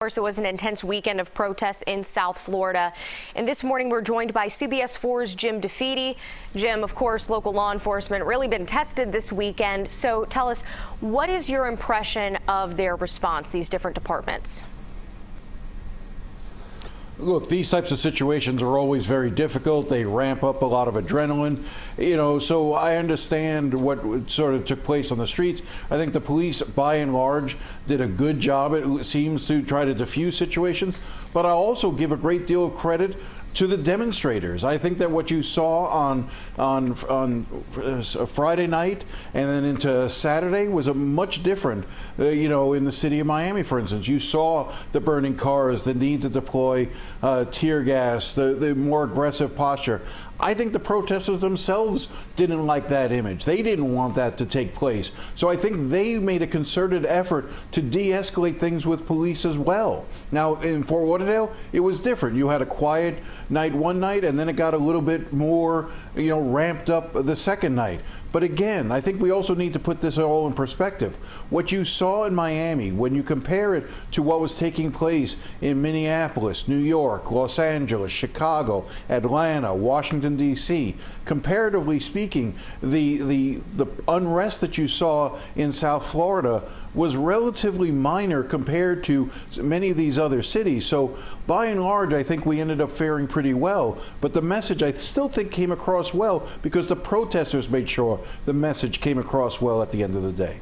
Of course, it was an intense weekend of protests in South Florida. And this morning, we're joined by CBS4's Jim DeFede. Jim, of course, local law enforcement really been tested this weekend. So tell us, what is your impression of their response, these different departments? Look, these types of situations are always very difficult. They ramp up a lot of adrenaline, so I understand what sort of took place on the streets. I think the police, by and large, did a good job, it seems, to try to diffuse situations. But I also give a great deal of credit to the demonstrators. I think that what you saw on Friday night and then into Saturday was a much different, in the city of Miami, for instance. You saw the burning cars, the need to deploy tear gas, the more aggressive posture. I think the protesters themselves didn't like that image. They didn't want that to take place. So I think they made a concerted effort to de-escalate things with police as well. Now, in Fort Lauderdale, it was different. You had a quiet night one night, and then it got a little bit more, ramped up the second night. But again, I think we also need to put this all in perspective. What you saw in Miami, when you compare it to what was taking place in Minneapolis, New York, Los Angeles, Chicago, Atlanta, Washington, D.C., comparatively speaking, the unrest that you saw in South Florida was relatively minor compared to many of these other cities. So by and large, I think we ended up faring pretty well. But the message, I still think, came across well because the protesters made sure the message came across well at the end of the day.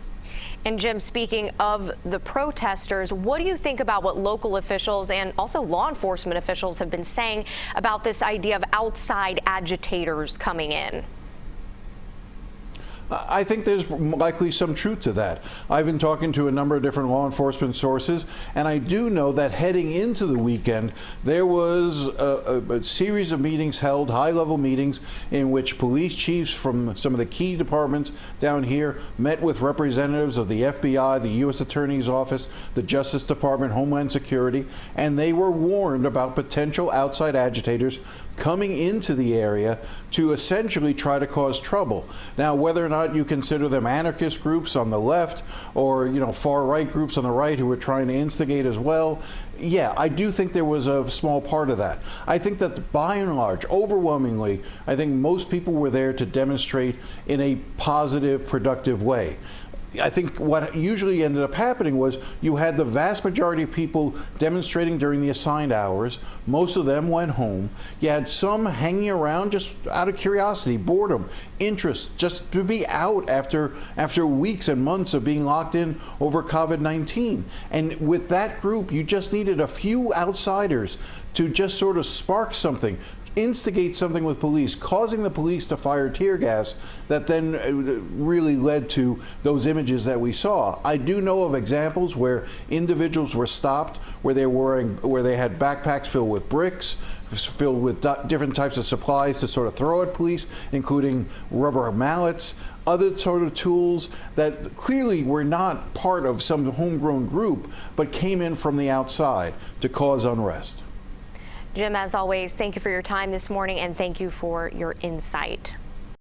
And Jim, speaking of the protesters, what do you think about what local officials and also law enforcement officials have been saying about this idea of outside agitators coming in? I think there's likely some truth to that. I've been talking to a number of different law enforcement sources, and I do know that heading into the weekend, there was a series of meetings held, high-level meetings, in which police chiefs from some of the key departments down here met with representatives of the FBI, the U.S. Attorney's Office, the Justice Department, Homeland Security, and they were warned about potential outside agitators coming into the area to essentially try to cause trouble. Now, whether or not you consider them anarchist groups on the left or, far-right groups on the right who were trying to instigate as well, yeah, I do think there was a small part of that. I think that by and large, overwhelmingly, I think most people were there to demonstrate in a positive, productive way. I think what usually ended up happening was you had the vast majority of people demonstrating during the assigned hours. Most of them went home. You had some hanging around just out of curiosity, boredom, interest, just to be out after weeks and months of being locked in over COVID-19. And with that group, you just needed a few outsiders to just sort of spark something, instigate something with police, causing the police to fire tear gas that then really led to those images that we saw. I do know of examples where individuals were stopped, where they had backpacks filled with bricks, filled with different types of supplies to sort of throw at police, including rubber mallets, other sort of tools that clearly were not part of some homegrown group, but came in from the outside to cause unrest. Jim, as always, thank you for your time this morning and thank you for your insight.